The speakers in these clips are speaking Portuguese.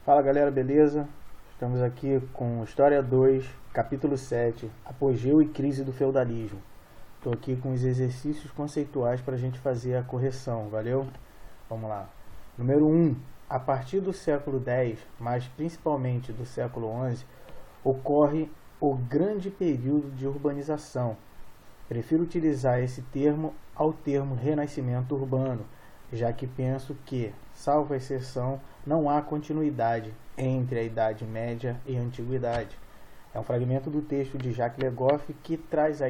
Fala galera, beleza? Estamos aqui com História 2, capítulo 7, Apogeu e Crise do Feudalismo. Estou aqui com os exercícios conceituais para a gente fazer a correção, valeu? Vamos lá. Número 1. A partir do século X, mas principalmente do século XI, ocorre o grande período de urbanização. Prefiro utilizar esse termo ao termo renascimento urbano, já que penso que, salvo a exceção, não há continuidade entre a Idade Média e a Antiguidade. É um fragmento do texto de Jacques Le Goff que traz a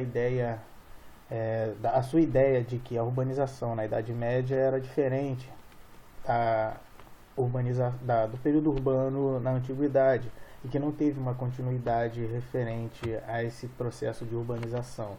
sua ideia de que a urbanização na Idade Média era diferente do período urbano na Antiguidade e que não teve uma continuidade referente a esse processo de urbanização.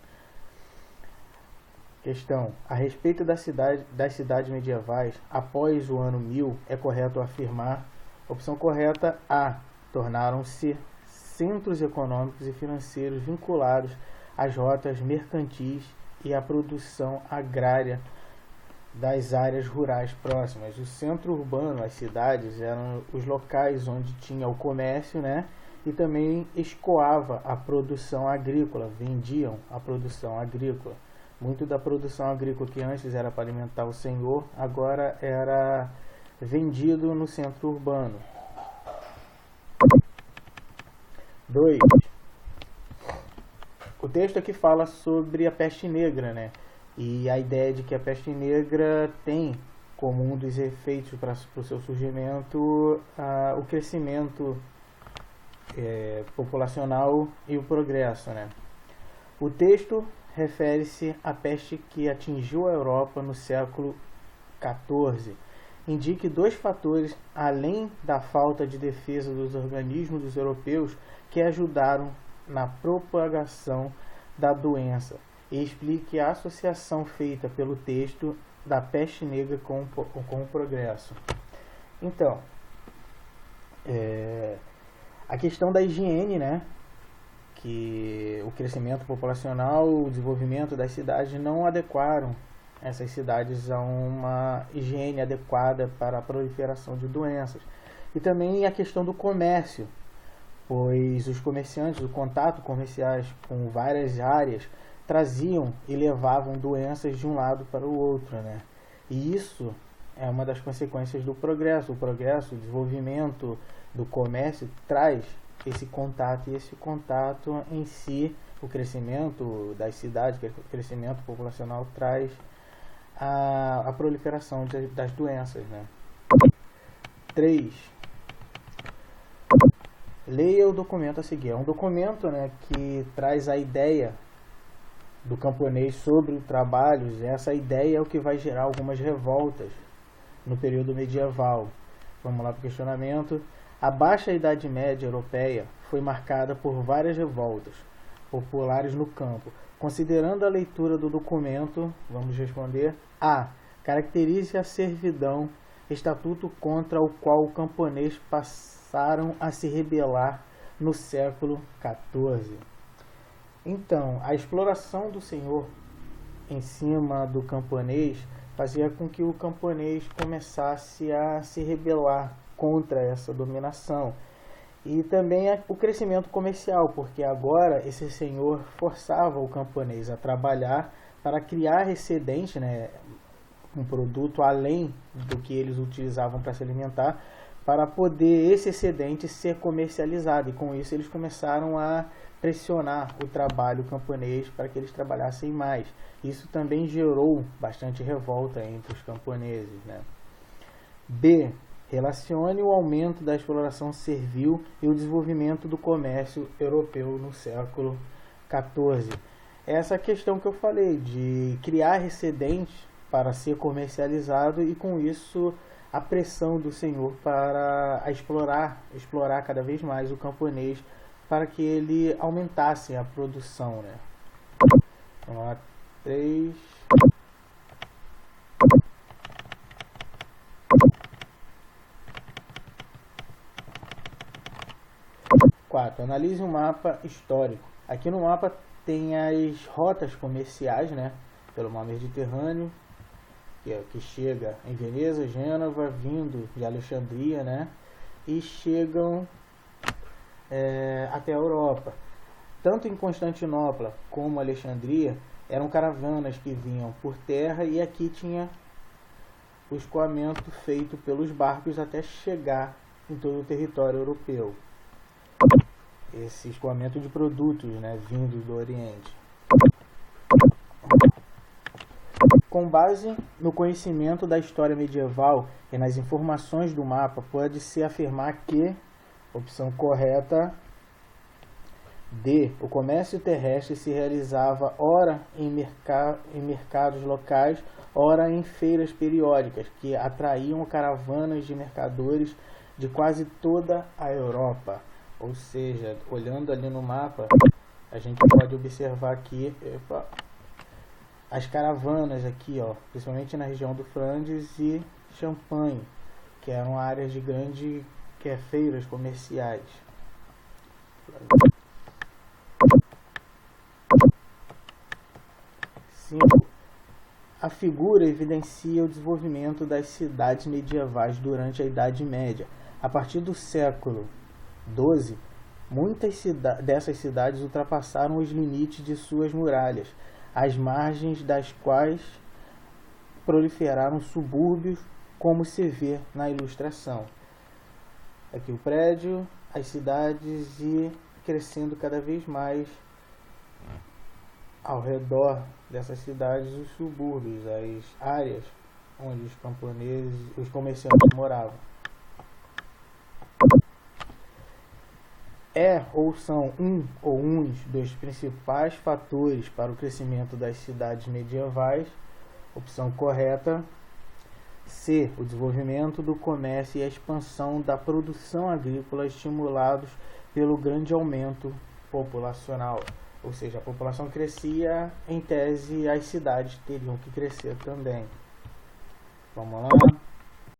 Questão: a respeito das cidades medievais, após o ano 1000, é correto afirmar: opção correta A. Tornaram-se centros econômicos e financeiros vinculados às rotas mercantis e à produção agrária das áreas rurais próximas. O centro urbano, as cidades, eram os locais onde tinha o comércio, né? E também escoava a produção agrícola, vendiam a produção agrícola. Muito da produção agrícola que antes era para alimentar o senhor, agora era vendido no centro urbano. 2. O texto aqui fala sobre a peste negra, né? E a ideia de que a peste negra tem como um dos efeitos para o seu surgimento o crescimento populacional e o progresso, né? O texto refere-se à peste que atingiu a Europa no século XIV. Indique dois fatores, além da falta de defesa dos organismos dos europeus, que ajudaram na propagação da doença, e explique a associação feita pelo texto da peste negra com o progresso. Então, a questão da higiene, né? Que o crescimento populacional, o desenvolvimento das cidades não adequaram essas cidades a uma higiene adequada para a proliferação de doenças. E também a questão do comércio, pois os comerciantes, o contato comerciais com várias áreas traziam e levavam doenças de um lado para o outro, né? E isso é uma das consequências do progresso. O progresso, o desenvolvimento do comércio traz esse contato, e esse contato em si, o crescimento das cidades, o crescimento populacional traz a proliferação das doenças, né? 3. Leia o documento a seguir. É um documento, né, que traz a ideia do camponês sobre o trabalho. E essa ideia é o que vai gerar algumas revoltas no período medieval. Vamos lá para o questionamento. A baixa Idade Média europeia foi marcada por várias revoltas populares no campo. Considerando a leitura do documento, vamos responder: A. Caracteriza a servidão, estatuto contra o qual o camponês passaram a se rebelar no século XIV. Então, a exploração do senhor em cima do camponês fazia com que o camponês começasse a se rebelar contra essa dominação. E também o crescimento comercial, porque agora esse senhor forçava o camponês a trabalhar para criar excedente, né, um produto além do que eles utilizavam para se alimentar, para poder esse excedente ser comercializado. E com isso eles começaram a pressionar o trabalho camponês para que eles trabalhassem mais. Isso também gerou bastante revolta entre os camponeses, né? B. Relacione o aumento da exploração servil e o desenvolvimento do comércio europeu no século XIV. Essa questão que eu falei, de criar excedentes para ser comercializado, e com isso a pressão do senhor para explorar cada vez mais o camponês para que ele aumentasse a produção, né? Vamos lá, 3... 4. Analise um mapa histórico. Aqui no mapa tem as rotas comerciais, né, pelo mar Mediterrâneo, que chega em Veneza, Gênova, vindo de Alexandria, né, e chegam até a Europa. Tanto em Constantinopla como Alexandria eram caravanas que vinham por terra, e aqui tinha o escoamento feito pelos barcos até chegar em todo o território europeu. Esse escoamento de produtos, vindos do Oriente. Com base no conhecimento da história medieval e nas informações do mapa, pode-se afirmar que, opção correta D, o comércio terrestre se realizava ora em mercados locais, ora em feiras periódicas, que atraíam caravanas de mercadores de quase toda a Europa. Ou seja, olhando ali no mapa, a gente pode observar aqui as caravanas aqui, principalmente na região do Flandres e Champagne, que eram áreas de grandes feiras comerciais. 5. A figura evidencia o desenvolvimento das cidades medievais durante a Idade Média. A partir do século XII, muitas dessas cidades ultrapassaram os limites de suas muralhas, às margens das quais proliferaram subúrbios, como se vê na ilustração. Aqui o prédio, as cidades e crescendo cada vez mais ao redor dessas cidades os subúrbios, as áreas onde os camponeses, os comerciantes moravam. Ou são uns dos principais fatores para o crescimento das cidades medievais. Opção correta C, o desenvolvimento do comércio e a expansão da produção agrícola estimulados pelo grande aumento populacional. Ou seja, a população crescia, em tese as cidades teriam que crescer também. Vamos lá.